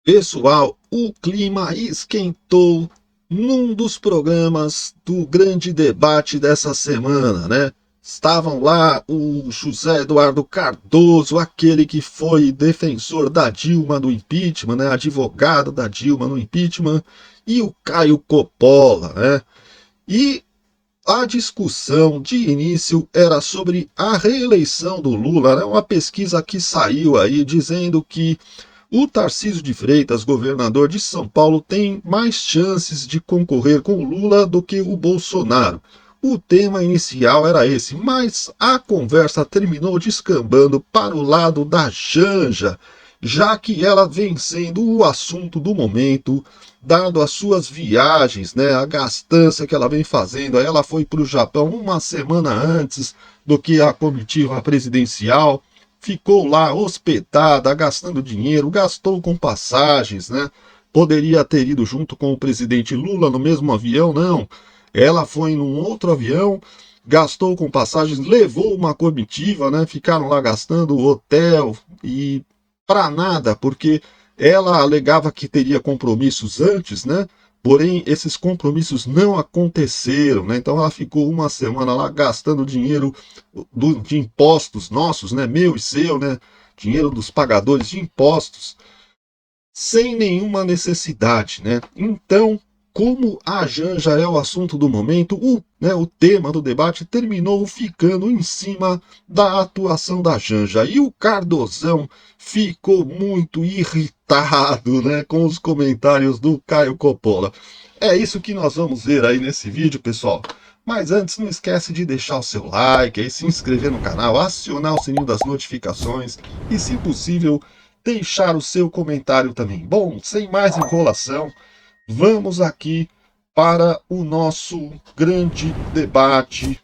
Pessoal, o clima esquentou num dos programas do grande debate dessa semana, né? Estavam lá o José Eduardo Cardoso, aquele que foi defensor da Dilma no impeachment, né? Advogado da Dilma no impeachment, e o Caio Coppola, né? E a discussão de início era sobre a reeleição do Lula, né? Uma pesquisa que saiu aí dizendo que o Tarcísio de Freitas, governador de São Paulo, tem mais chances de concorrer com o Lula do que o Bolsonaro. O tema inicial era esse, mas a conversa terminou descambando para o lado da Janja, já que ela vem sendo o assunto do momento, dado as suas viagens, né, a gastança que ela vem fazendo. Aí ela foi para o Japão uma semana antes do que a comitiva presidencial, ficou lá hospedada, gastando dinheiro, gastou com passagens, né? Poderia ter ido junto com o presidente Lula no mesmo avião, não. Ela foi num outro avião, gastou com passagens, levou uma comitiva, né? Ficaram lá gastando hotel e para nada, porque ela alegava que teria compromissos antes, né? Porém, esses compromissos não aconteceram, né? Então ela ficou uma semana lá gastando dinheiro de impostos nossos, né? Meu e seu, né? Dinheiro dos pagadores de impostos, sem nenhuma necessidade, né? Então, como a Janja é o assunto do momento, o tema do debate terminou ficando em cima da atuação da Janja. E o Cardozão ficou muito irritado, né, com os comentários do Caio Coppola. É isso que nós vamos ver aí nesse vídeo, pessoal. Mas antes, não esquece de deixar o seu like, aí, se inscrever no canal, acionar o sininho das notificações e, se possível, deixar o seu comentário também. Bom, sem mais enrolação, vamos aqui para o nosso grande debate.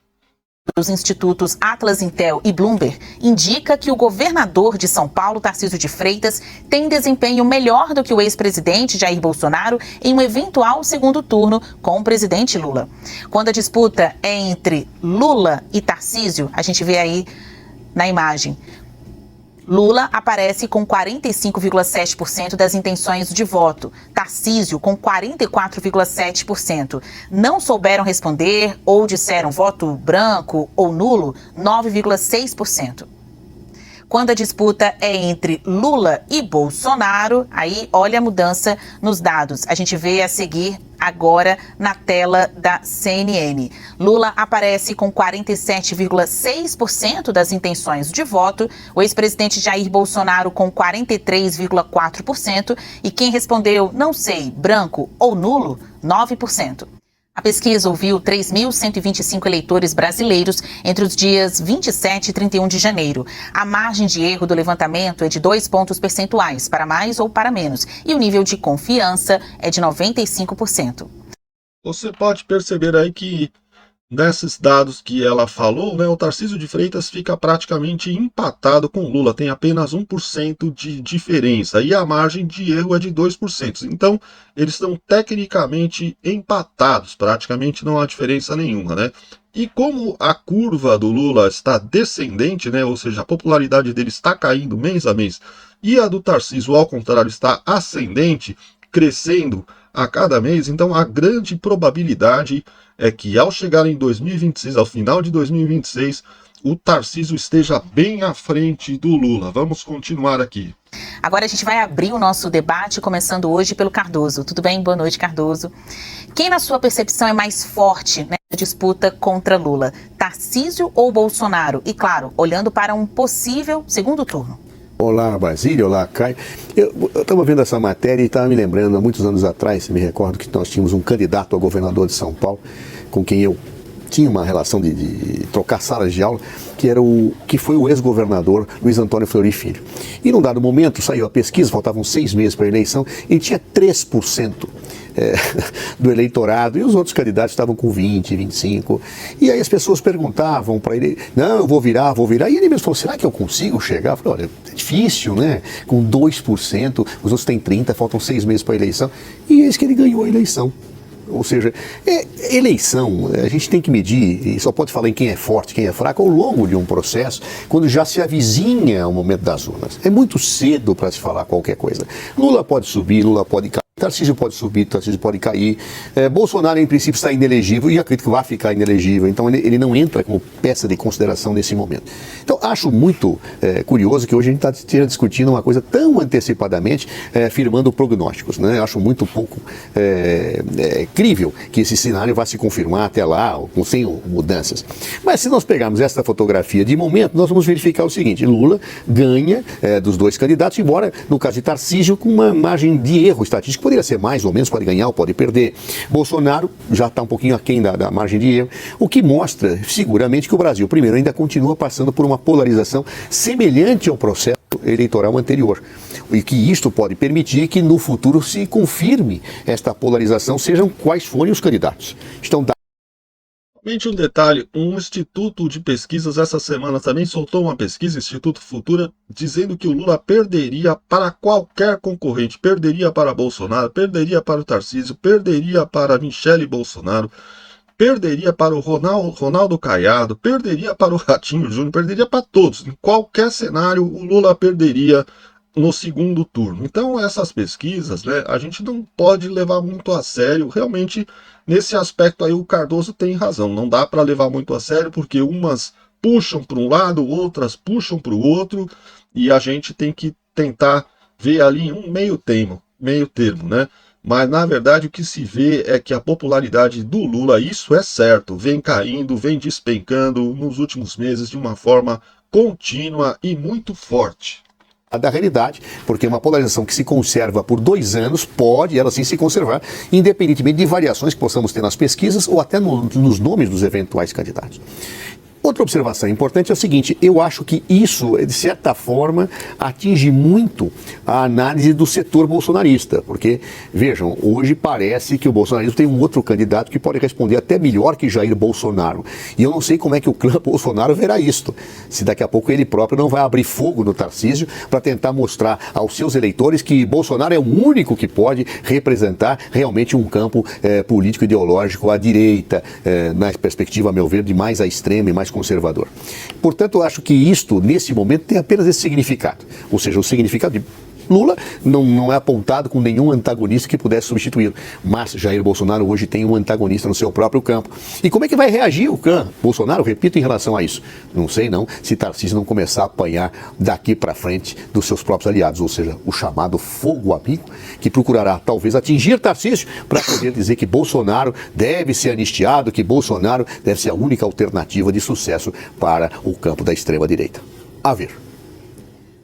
Os institutos Atlas Intel e Bloomberg indica que o governador de São Paulo, Tarcísio de Freitas, tem desempenho melhor do que o ex-presidente Jair Bolsonaro em um eventual segundo turno com o presidente Lula. Quando a disputa é entre Lula e Tarcísio, a gente vê aí na imagem, Lula aparece com 45,7% das intenções de voto, Tarcísio com 44,7%. Não souberam responder ou disseram voto branco ou nulo, 9,6%. Quando a disputa é entre Lula e Bolsonaro, aí olha a mudança nos dados. A gente vê a seguir agora na tela da CNN. Lula aparece com 47,6% das intenções de voto, o ex-presidente Jair Bolsonaro com 43,4% e quem respondeu não sei, branco ou nulo, 9%. A pesquisa ouviu 3.125 eleitores brasileiros entre os dias 27 e 31 de janeiro. A margem de erro do levantamento é de 2 pontos percentuais, para mais ou para menos, e o nível de confiança é de 95%. Você pode perceber aí que nesses dados que ela falou, né, o Tarcísio de Freitas fica praticamente empatado com o Lula, tem apenas 1% de diferença, e a margem de erro é de 2%. Então, eles estão tecnicamente empatados, praticamente não há diferença nenhuma, né? E como a curva do Lula está descendente, né, ou seja, a popularidade dele está caindo mês a mês, e a do Tarcísio, ao contrário, está ascendente, crescendo a cada mês, então a grande probabilidade é que ao chegar em 2026, ao final de 2026, o Tarcísio esteja bem à frente do Lula. Vamos continuar aqui. Agora a gente vai abrir o nosso debate, começando hoje pelo Cardoso. Tudo bem? Boa noite, Cardoso. Quem, na sua percepção, é mais forte nessa disputa contra Lula? Tarcísio ou Bolsonaro? E, claro, olhando para um possível segundo turno. Olá, Basílio, olá, Caio. Eu estava vendo essa matéria e estava me lembrando, há muitos anos atrás, me recordo que nós tínhamos um candidato a governador de São Paulo, com quem eu tinha uma relação de trocar salas de aula, que foi o ex-governador Luiz Antônio Fleury Filho. E num dado momento saiu a pesquisa, faltavam 6 meses para a eleição, e tinha 3% do eleitorado, e os outros candidatos estavam com 20, 25. E aí as pessoas perguntavam para ele, não, eu vou virar. E ele mesmo falou, será que eu consigo chegar? Eu falei, olha, é difícil, né? Com 2%, os outros têm 30%, faltam 6 meses para a eleição. E eis que ele ganhou a eleição. Ou seja, eleição, a gente tem que medir, e só pode falar em quem é forte, quem é fraco, ao longo de um processo, quando já se avizinha o momento das urnas. É muito cedo para se falar qualquer coisa. Lula pode subir, Lula pode cair. Tarcísio pode subir, Tarcísio pode cair. Bolsonaro, em princípio, está inelegível e acredito que vai ficar inelegível. Então, ele não entra como peça de consideração nesse momento. Então, acho muito curioso que hoje a gente esteja discutindo uma coisa tão antecipadamente, firmando prognósticos, né? Acho muito pouco crível que esse cenário vá se confirmar até lá, sem mudanças. Mas, se nós pegarmos esta fotografia de momento, nós vamos verificar o seguinte: Lula ganha dos dois candidatos, embora, no caso de Tarcísio, com uma margem de erro estatístico. Poderia ser mais ou menos, pode ganhar ou pode perder. Bolsonaro já está um pouquinho aquém da margem de erro, o que mostra seguramente que o Brasil, primeiro, ainda continua passando por uma polarização semelhante ao processo eleitoral anterior. E que isto pode permitir que no futuro se confirme esta polarização, sejam quais forem os candidatos. Estão Somente um detalhe, um instituto de pesquisas essa semana também soltou uma pesquisa, Instituto Futura, dizendo que o Lula perderia para qualquer concorrente, perderia para Bolsonaro, perderia para o Tarcísio, perderia para Michele Bolsonaro, perderia para o Ronaldo Caiado, perderia para o Ratinho Júnior, perderia para todos. Em qualquer cenário, o Lula perderia no segundo turno. Então, essas pesquisas, né, a gente não pode levar muito a sério. Realmente, nesse aspecto aí, o Cardoso tem razão. Não dá para levar muito a sério, porque umas puxam para um lado, outras puxam para o outro, e a gente tem que tentar ver ali um meio termo, né? Mas, na verdade, o que se vê é que a popularidade do Lula, isso é certo, vem caindo, vem despencando nos últimos meses de uma forma contínua e muito forte. Da realidade, porque uma polarização que se conserva por 2 anos pode, ela sim, se conservar, independentemente de variações que possamos ter nas pesquisas ou até nos nomes dos eventuais candidatos. Outra observação importante é o seguinte: eu acho que isso, de certa forma, atinge muito a análise do setor bolsonarista, porque, vejam, hoje parece que o bolsonarismo tem um outro candidato que pode responder até melhor que Jair Bolsonaro. E eu não sei como é que o clã Bolsonaro verá isto, se daqui a pouco ele próprio não vai abrir fogo no Tarcísio para tentar mostrar aos seus eleitores que Bolsonaro é o único que pode representar realmente um campo político ideológico à direita, na perspectiva, a meu ver, de mais à extrema e mais conservador. Portanto, eu acho que isto, nesse momento, tem apenas esse significado. Ou seja, o significado de Lula não é apontado com nenhum antagonista que pudesse substituí-lo. Mas Jair Bolsonaro hoje tem um antagonista no seu próprio campo. E como é que vai reagir o clã Bolsonaro, repito, em relação a isso? Não sei não, se Tarcísio não começar a apanhar daqui para frente dos seus próprios aliados, ou seja, o chamado fogo amigo, que procurará talvez atingir Tarcísio para poder dizer que Bolsonaro deve ser anistiado, que Bolsonaro deve ser a única alternativa de sucesso para o campo da extrema-direita. A ver.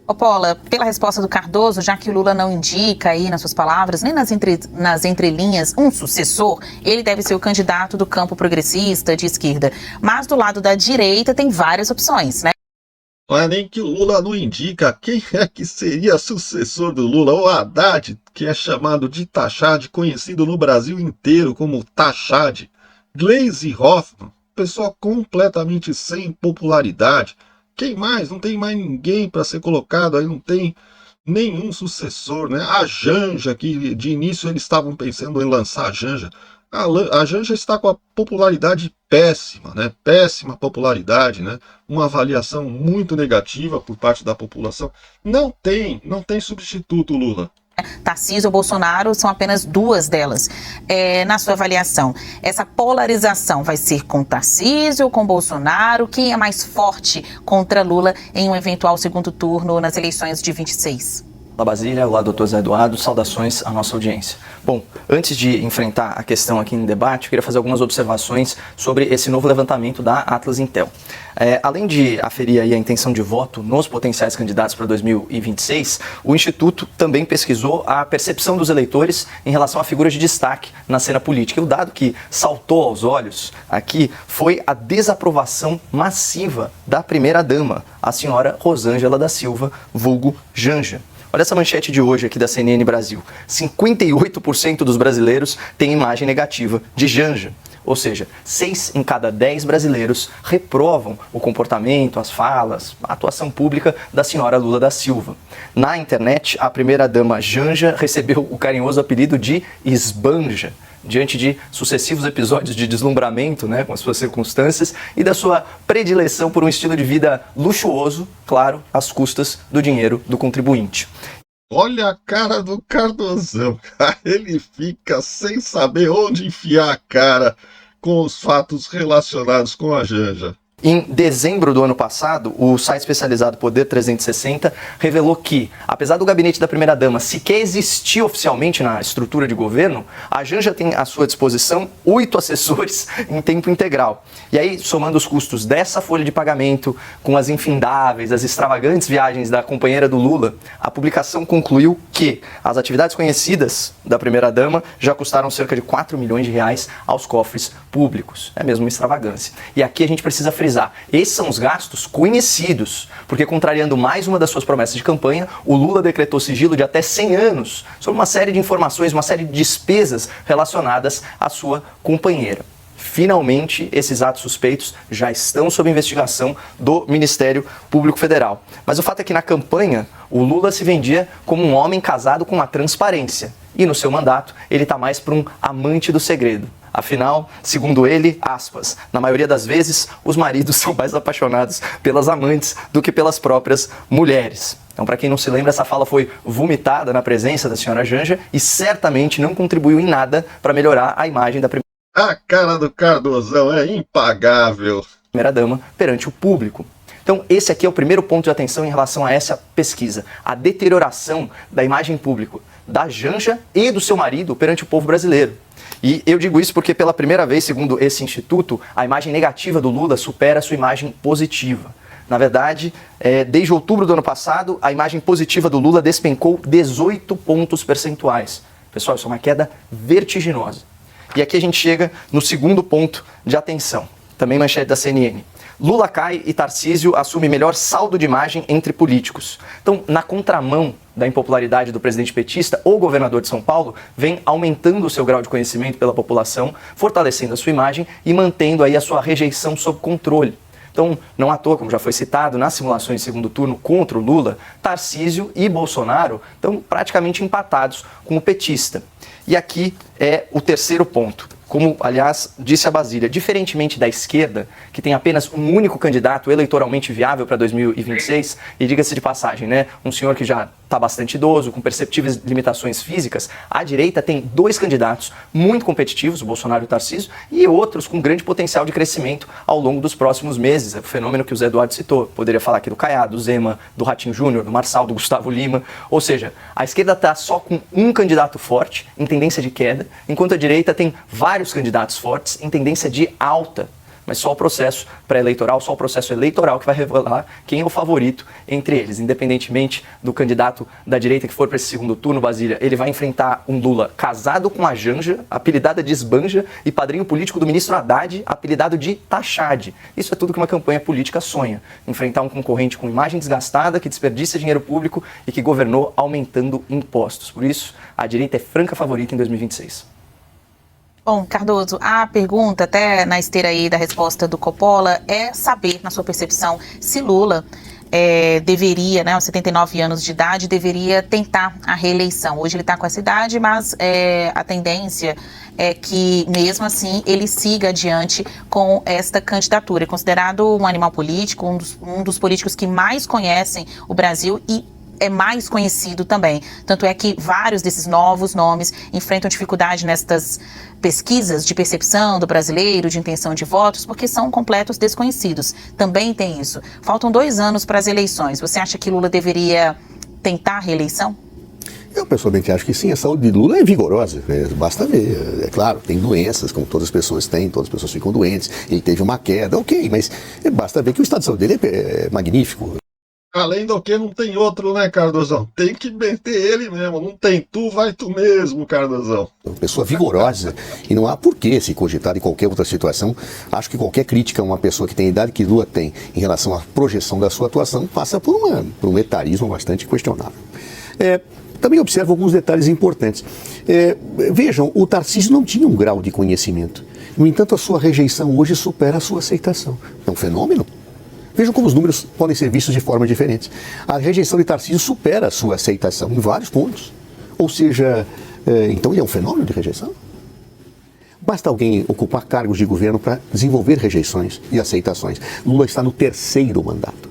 Ô Paula, pela resposta do Cardoso, já que o Lula não indica aí nas suas palavras, nem nas entrelinhas, um sucessor, ele deve ser o candidato do campo progressista, de esquerda. Mas do lado da direita tem várias opções, né? Não é nem que o Lula não indica quem é que seria sucessor do Lula. O Haddad, que é chamado de Tachad, conhecido no Brasil inteiro como Tachad. Gleisi Hoffmann, pessoa completamente sem popularidade. Quem mais? Não tem mais ninguém para ser colocado, aí não tem nenhum sucessor, né? A Janja, que de início eles estavam pensando em lançar a Janja. A Janja está com a popularidade péssima, né? Péssima popularidade, né? Uma avaliação muito negativa por parte da população. Não tem substituto, Lula. Tarcísio ou Bolsonaro são apenas 2 delas. Na sua avaliação, essa polarização vai ser com Tarcísio ou com Bolsonaro? Quem é mais forte contra Lula em um eventual segundo turno nas eleições de 26? Olá Basília, olá doutor Zé Eduardo, saudações à nossa audiência. Bom, antes de enfrentar a questão aqui em debate, eu queria fazer algumas observações sobre esse novo levantamento da Atlas Intel. Além de aferir aí a intenção de voto nos potenciais candidatos para 2026, o Instituto também pesquisou a percepção dos eleitores em relação a figuras de destaque na cena política. E o dado que saltou aos olhos aqui foi a desaprovação massiva da primeira-dama, a senhora Rosângela da Silva, vulgo Janja. Olha essa manchete de hoje aqui da CNN Brasil. 58% dos brasileiros têm imagem negativa de Janja. Ou seja, 6 em cada 10 brasileiros reprovam o comportamento, as falas, a atuação pública da senhora Lula da Silva. Na internet, a primeira-dama Janja recebeu o carinhoso apelido de Esbanja. diante de sucessivos episódios de deslumbramento, né, com as suas circunstâncias, e da sua predileção por um estilo de vida luxuoso, claro, às custas do dinheiro do contribuinte. Olha a cara do Cardozão, cara. Ele fica sem saber onde enfiar a cara com os fatos relacionados com a Janja. Em dezembro do ano passado, o site especializado Poder 360 revelou que, apesar do gabinete da primeira-dama sequer existir oficialmente na estrutura de governo, a Janja tem à sua disposição 8 assessores em tempo integral. E aí, somando os custos dessa folha de pagamento com as infindáveis, as extravagantes viagens da companheira do Lula, a publicação concluiu que as atividades conhecidas da primeira-dama já custaram cerca de 4 milhões de reais aos cofres públicos. É mesmo uma extravagância. E aqui a gente precisa frisar: esses são os gastos conhecidos, porque, contrariando mais uma das suas promessas de campanha, o Lula decretou sigilo de até 100 anos sobre uma série de informações, uma série de despesas relacionadas à sua companheira. Finalmente, esses atos suspeitos já estão sob investigação do Ministério Público Federal. Mas o fato é que na campanha, o Lula se vendia como um homem casado com a transparência. E no seu mandato, ele está mais para um amante do segredo. Afinal, segundo ele, aspas, na maioria das vezes, os maridos são mais apaixonados pelas amantes do que pelas próprias mulheres. Então, para quem não se lembra, essa fala foi vomitada na presença da senhora Janja e certamente não contribuiu em nada para melhorar a imagem da A cara do Cardozão é impagável. primeira-dama perante o público. Então, esse aqui é o primeiro ponto de atenção em relação a essa pesquisa: a deterioração da imagem pública da Janja e do seu marido perante o povo brasileiro. E eu digo isso porque, pela primeira vez, segundo esse instituto, a imagem negativa do Lula supera a sua imagem positiva. Na verdade, desde outubro do ano passado, a imagem positiva do Lula despencou 18 pontos percentuais. Pessoal, isso é uma queda vertiginosa. E aqui a gente chega no segundo ponto de atenção, também manchete da CNN. Lula cai e Tarcísio assume melhor saldo de imagem entre políticos. Então, na contramão da impopularidade do presidente petista, o governador de São Paulo vem aumentando o seu grau de conhecimento pela população, fortalecendo a sua imagem e mantendo aí a sua rejeição sob controle. Então, não à toa, como já foi citado, nas simulações de segundo turno contra o Lula, Tarcísio e Bolsonaro estão praticamente empatados com o petista. E aqui é o terceiro ponto. Como, aliás, disse a Basília, diferentemente da esquerda, que tem apenas um único candidato eleitoralmente viável para 2026, e diga-se de passagem, né, um senhor que já está bastante idoso, com perceptíveis limitações físicas, a direita tem 2 candidatos muito competitivos, o Bolsonaro e o Tarcísio, e outros com grande potencial de crescimento ao longo dos próximos meses. É o fenômeno que o Zé Eduardo citou. Poderia falar aqui do Caiado, do Zema, do Ratinho Júnior, do Marçal, do Gustavo Lima. Ou seja, a esquerda está só com um candidato forte, em tendência de queda, enquanto a direita tem vários candidatos fortes, em tendência de alta. Mas só o processo pré-eleitoral, só o processo eleitoral que vai revelar quem é o favorito entre eles. Independentemente do candidato da direita que for para esse segundo turno, Basília, ele vai enfrentar um Lula casado com a Janja, apelidada de Esbanja, e padrinho político do ministro Haddad, apelidado de Tachad. Isso é tudo que uma campanha política sonha. Enfrentar um concorrente com imagem desgastada, que desperdiça dinheiro público e que governou aumentando impostos. Por isso, a direita é franca favorita em 2026. Bom, Cardoso, a pergunta, até na esteira aí da resposta do Coppola, é saber, na sua percepção, se Lula deveria, né, aos 79 anos de idade, deveria tentar a reeleição. Hoje ele está com essa idade, mas a tendência é que, mesmo assim, ele siga adiante com esta candidatura. É considerado um animal político, um dos políticos que mais conhecem o Brasil e é mais conhecido também. Tanto é que vários desses novos nomes enfrentam dificuldade nestas pesquisas de percepção do brasileiro, de intenção de votos, porque são completos desconhecidos. Também tem isso. Faltam 2 anos para as eleições. Você acha que Lula deveria tentar a reeleição? Eu pessoalmente acho que sim, a saúde de Lula é vigorosa, basta ver. É claro, tem doenças, como todas as pessoas têm, todas as pessoas ficam doentes, ele teve uma queda, ok, mas basta ver que o estado de saúde dele é magnífico. Além do que, não tem outro, né, Cardozão? Tem que meter ele mesmo. Não tem tu, vai tu mesmo, Cardozão. Uma pessoa vigorosa. E não há por que se cogitar em qualquer outra situação. Acho que qualquer crítica a uma pessoa que tem a idade que Lula tem em relação à projeção da sua atuação passa por um etarismo bastante questionável. Também observo alguns detalhes importantes. Vejam, o Tarcísio não tinha um grau de conhecimento. No entanto, a sua rejeição hoje supera a sua aceitação. É um fenômeno. Vejam como os números podem ser vistos de forma diferente. A rejeição de Tarcísio supera a sua aceitação em vários pontos. Ou seja, então ele é um fenômeno de rejeição? Basta alguém ocupar cargos de governo para desenvolver rejeições e aceitações. Lula está no 3º mandato.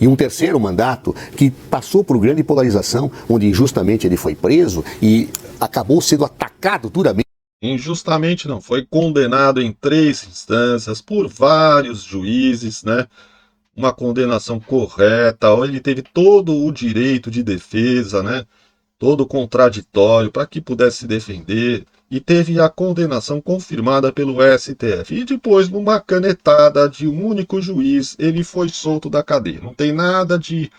E um 3º mandato que passou por grande polarização, onde injustamente ele foi preso e acabou sendo atacado duramente. Injustamente não, foi condenado em 3 instâncias por vários juízes, né? Uma condenação correta, ele teve todo o direito de defesa, né? Todo contraditório para que pudesse se defender, e teve a condenação confirmada pelo STF. E depois, numa canetada de um único juiz, ele foi solto da cadeia. Não tem nada de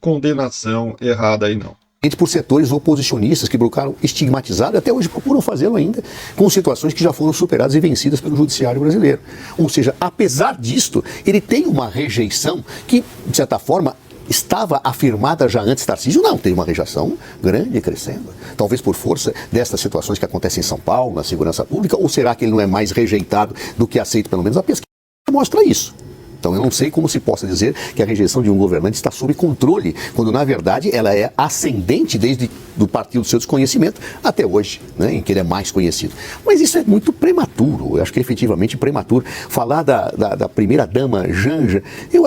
condenação errada aí não. Por setores oposicionistas que procuraram estigmatizar e até hoje procuram fazê-lo ainda, com situações que já foram superadas e vencidas pelo judiciário brasileiro. Ou seja, apesar disto, ele tem uma rejeição que, de certa forma, estava afirmada já antes. Tarcísio não, tem uma rejeição grande e crescendo. Talvez por força destas situações que acontecem em São Paulo, na segurança pública, ou será que ele não é mais rejeitado do que aceito? Pelo menos a pesquisa mostra isso. Então eu não sei como se possa dizer que a rejeição de um governante está sob controle, quando na verdade ela é ascendente desde do partido do seu desconhecimento até hoje, né, em que ele é mais conhecido. Mas isso é muito prematuro, eu acho que é efetivamente prematuro. Falar da primeira-dama Janja,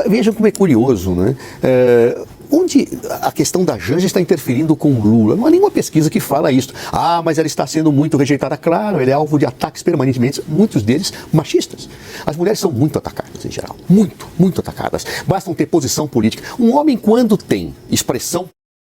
vejam como é curioso, né? Onde a questão da Janja está interferindo com Lula. Não há nenhuma pesquisa que fala isso. Ah, mas ela está sendo muito rejeitada. Claro, ele é alvo de ataques permanentemente, muitos deles machistas. As mulheres são muito atacadas em geral. Muito atacadas. Bastam ter posição política. Um homem, quando tem expressão...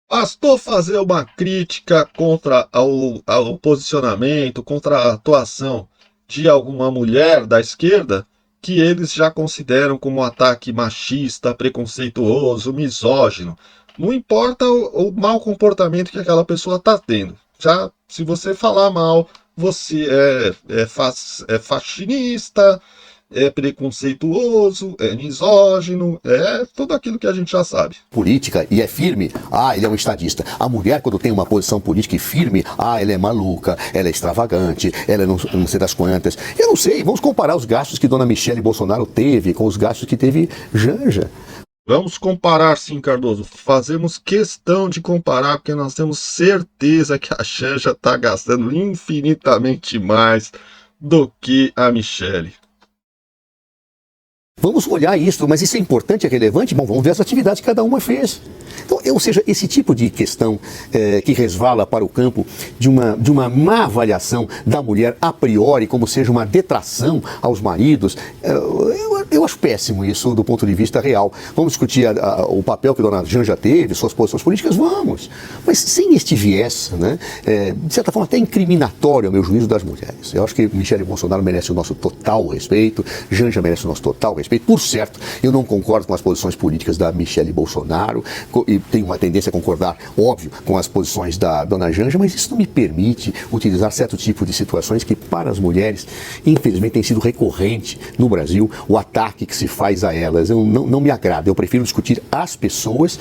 Bastou fazer uma crítica contra o posicionamento, contra a atuação de alguma mulher da esquerda, que eles já consideram como um ataque machista, preconceituoso, misógino. Não importa o mau comportamento que aquela pessoa está tendo. Já se você falar mal, você é fascinista, é preconceituoso, é misógino, é tudo aquilo que a gente já sabe. Política e é firme, ele é um estadista. A mulher, quando tem uma posição política e firme, ela é maluca, ela é extravagante, ela é não sei das quantas. Eu não sei, vamos comparar os gastos que dona Michele Bolsonaro teve com os gastos que teve Janja. Vamos comparar, sim, Cardoso. Fazemos questão de comparar, porque nós temos certeza que a Janja está gastando infinitamente mais do que a Michele. Vamos olhar isso, mas isso é importante, é relevante? Bom, vamos ver as atividades que cada uma fez. Então, ou seja, esse tipo de questão que resvala para o campo de uma má avaliação da mulher a priori, como seja uma detração aos maridos, eu acho péssimo isso do ponto de vista real. Vamos discutir o papel que a dona Janja teve, suas posições políticas, vamos. Mas sem este viés, né, de certa forma até incriminatório, ao meu juízo, das mulheres. Eu acho que Michele Bolsonaro merece o nosso total respeito, Janja merece o nosso total respeito. Por certo, eu não concordo com as posições políticas da Michele Bolsonaro e tenho uma tendência a concordar, óbvio, com as posições da dona Janja, mas isso não me permite utilizar certo tipo de situações que, para as mulheres, infelizmente, tem sido recorrente no Brasil, o ataque que se faz a elas. Não me agrada. Eu prefiro discutir as pessoas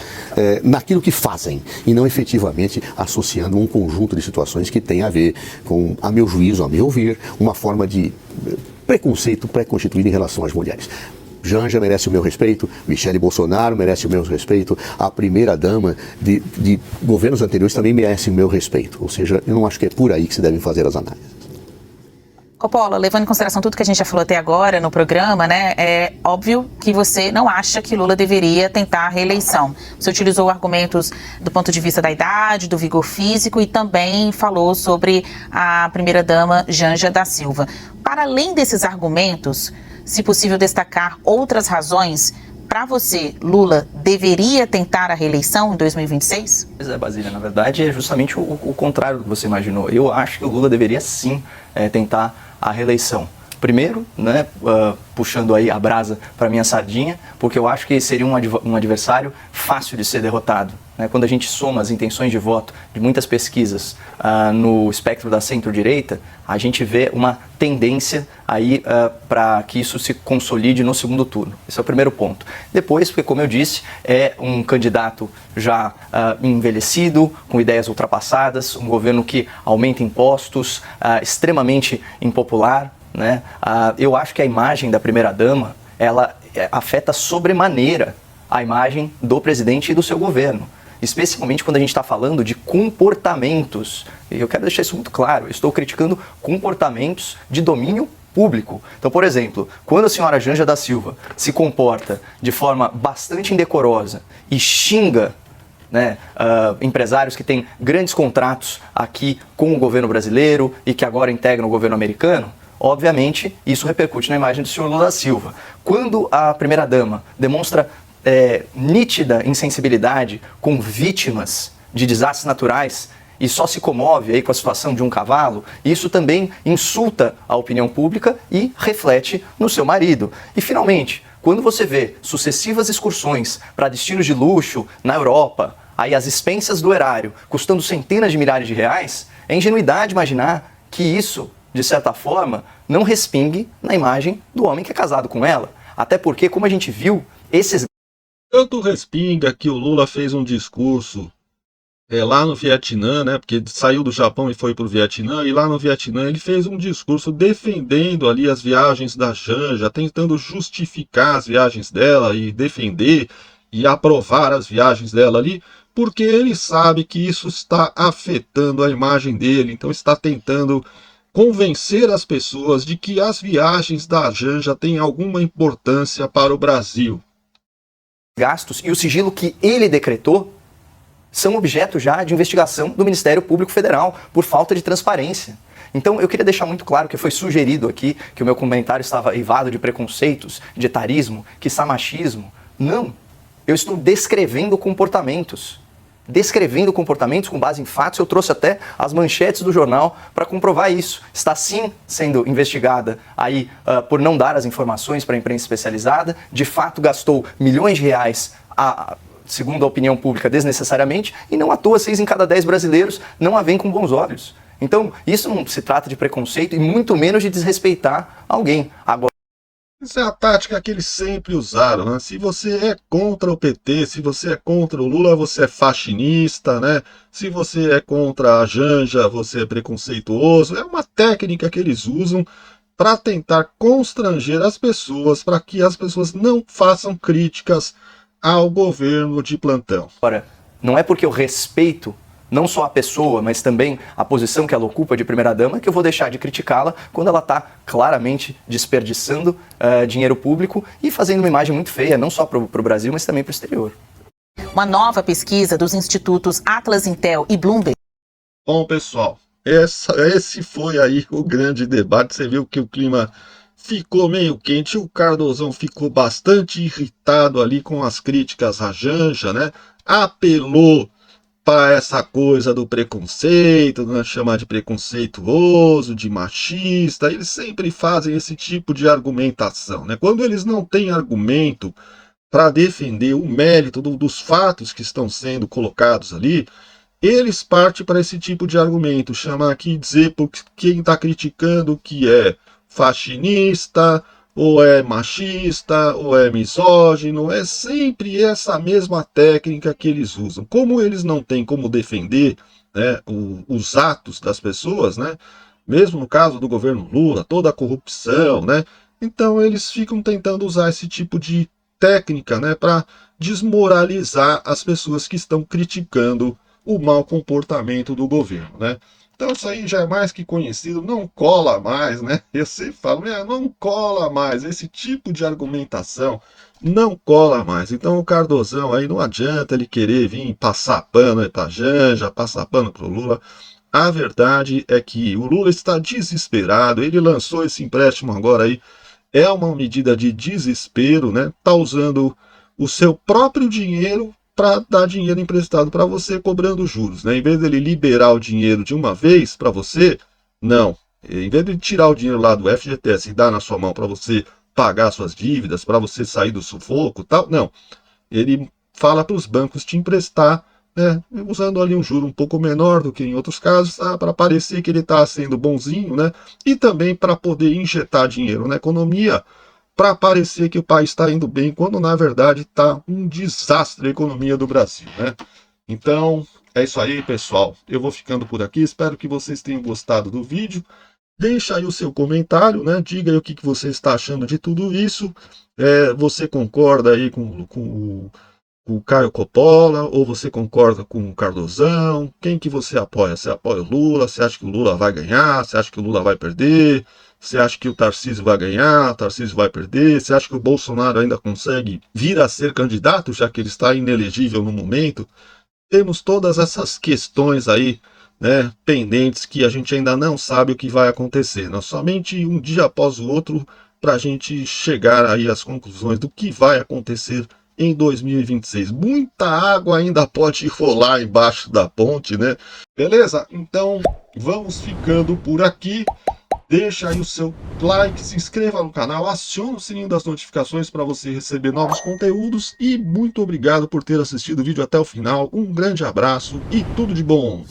naquilo que fazem e não efetivamente associando um conjunto de situações que tem a ver com, a meu juízo, a meu ver, uma forma de preconceito pré-constituído em relação às mulheres. Janja merece o meu respeito, Michele Bolsonaro merece o meu respeito, a primeira-dama de governos anteriores também merece o meu respeito. Ou seja, eu não acho que é por aí que se devem fazer as análises. Coppola, levando em consideração tudo que a gente já falou até agora no programa, né, é óbvio que você não acha que Lula deveria tentar a reeleição. Você utilizou argumentos do ponto de vista da idade, do vigor físico e também falou sobre a primeira-dama Janja da Silva. Para além desses argumentos, se possível destacar outras razões, para você, Lula deveria tentar a reeleição em 2026? Pois é, Basília, na verdade é justamente o contrário do que você imaginou. Eu acho que o Lula deveria sim tentar a reeleição. Primeiro, né, puxando aí a brasa para minha sardinha, porque eu acho que seria um adversário fácil de ser derrotado. Né? Quando a gente soma as intenções de voto de muitas pesquisas no espectro da centro-direita, a gente vê uma tendência aí para que isso se consolide no segundo turno. Esse é o primeiro ponto. Depois, porque como eu disse, é um candidato já envelhecido, com ideias ultrapassadas, um governo que aumenta impostos, extremamente impopular. Né? Eu acho que a imagem da primeira-dama, ela afeta sobremaneira a imagem do presidente e do seu governo. especialmente quando a gente está falando de comportamentos. E eu quero deixar isso muito claro, eu estou criticando comportamentos de domínio público. Então, por exemplo, quando a senhora Janja da Silva se comporta de forma bastante indecorosa e xinga, né, empresários que têm grandes contratos aqui com o governo brasileiro e que agora integram o governo americano, obviamente isso repercute na imagem do senhor Lula da Silva. Quando a primeira-dama demonstra nítida insensibilidade com vítimas de desastres naturais e só se comove aí com a situação de um cavalo, isso também insulta a opinião pública e reflete no seu marido. E finalmente, quando você vê sucessivas excursões para destinos de luxo na Europa, aí as expensas do erário custando centenas de milhares de reais, é ingenuidade imaginar que isso, de certa forma, não respingue na imagem do homem que é casado com ela. Até porque, como a gente viu, esses... Tanto respinga que o Lula fez um discurso lá no Vietnã, né? Porque saiu do Japão e foi para o Vietnã, e lá no Vietnã ele fez um discurso defendendo ali as viagens da Janja, tentando justificar as viagens dela e defender e aprovar as viagens dela ali, porque ele sabe que isso está afetando a imagem dele, então está tentando convencer as pessoas de que as viagens da Janja têm alguma importância para o Brasil. Gastos e o sigilo que ele decretou são objeto já de investigação do Ministério Público Federal por falta de transparência. Então eu queria deixar muito claro que foi sugerido aqui que o meu comentário estava eivado de preconceitos, de etarismo, quiçá machismo. Não, eu estou descrevendo comportamentos. Descrevendo comportamentos com base em fatos, eu trouxe até as manchetes do jornal para comprovar isso. Está sim sendo investigada aí por não dar as informações para a imprensa especializada, de fato gastou milhões de reais segundo a opinião pública, desnecessariamente, e não à toa 6 em cada 10 brasileiros não a veem com bons olhos. Então, isso não se trata de preconceito e muito menos de desrespeitar alguém. Agora... Essa é a tática que eles sempre usaram, né? Se você é contra o PT, se você é contra o Lula, você é faxinista, né? Se você é contra a Janja, você é preconceituoso. É uma técnica que eles usam para tentar constranger as pessoas, para que as pessoas não façam críticas ao governo de plantão. Agora, não é porque eu respeito não só a pessoa, mas também a posição que ela ocupa de primeira-dama, que eu vou deixar de criticá-la quando ela está claramente desperdiçando dinheiro público e fazendo uma imagem muito feia, não só para o Brasil, mas também para o exterior. Uma nova pesquisa dos institutos Atlas Intel e Bloomberg. Bom, pessoal, esse foi aí o grande debate. Você viu que o clima ficou meio quente, o Cardozão ficou bastante irritado ali com as críticas à Janja, né? Apelou para essa coisa do preconceito, né? Chamar de preconceituoso, de machista. Eles sempre fazem esse tipo de argumentação, né? Quando eles não têm argumento para defender o mérito dos fatos que estão sendo colocados ali, eles partem para esse tipo de argumento, chamar aqui, dizer por quem está criticando que é faxinista, ou é machista, ou é misógino. É sempre essa mesma técnica que eles usam. Como eles não têm como defender, né, os atos das pessoas, né, mesmo no caso do governo Lula, toda a corrupção, né, então eles ficam tentando usar esse tipo de técnica, né, para desmoralizar as pessoas que estão criticando o mau comportamento do governo, né. Então isso aí já é mais que conhecido, não cola mais, né? Eu sempre falo, não cola mais, esse tipo de argumentação não cola mais. Então o Cardozão aí não adianta ele querer vir passar pano para Janja, passar pano para o Lula. A verdade é que o Lula está desesperado, ele lançou esse empréstimo agora aí, é uma medida de desespero, né? Está usando o seu próprio dinheiro para dar dinheiro emprestado para você, cobrando juros, né? Em vez dele liberar o dinheiro de uma vez para você, não. Em vez de tirar o dinheiro lá do FGTS e dar na sua mão para você pagar suas dívidas, para você sair do sufoco, tal, não. Ele fala para os bancos te emprestar, né? Usando ali um juro um pouco menor do que em outros casos, para parecer que ele está sendo bonzinho, né? E também para poder injetar dinheiro na economia, para parecer que o país está indo bem, quando na verdade está um desastre a economia do Brasil, né? Então, é isso aí, pessoal. Eu vou ficando por aqui, espero que vocês tenham gostado do vídeo. Deixa aí o seu comentário, né? Diga aí o que você está achando de tudo isso. Você concorda aí com com o Caio Coppola ou você concorda com o Cardozão? Quem que você apoia? Você apoia o Lula? Você acha que o Lula vai ganhar? Você acha que o Lula vai perder? Você acha que o Tarcísio vai ganhar? O Tarcísio vai perder? Você acha que o Bolsonaro ainda consegue vir a ser candidato, já que ele está inelegível no momento? Temos todas essas questões aí, né, pendentes, que a gente ainda não sabe o que vai acontecer. Nós somente um dia após o outro para a gente chegar aí às conclusões do que vai acontecer em 2026. Muita água ainda pode rolar embaixo da ponte, né? Beleza? Então vamos ficando por aqui. Deixa aí o seu like, se inscreva no canal, acione o sininho das notificações para você receber novos conteúdos e muito obrigado por ter assistido o vídeo até o final. Um grande abraço e tudo de bom!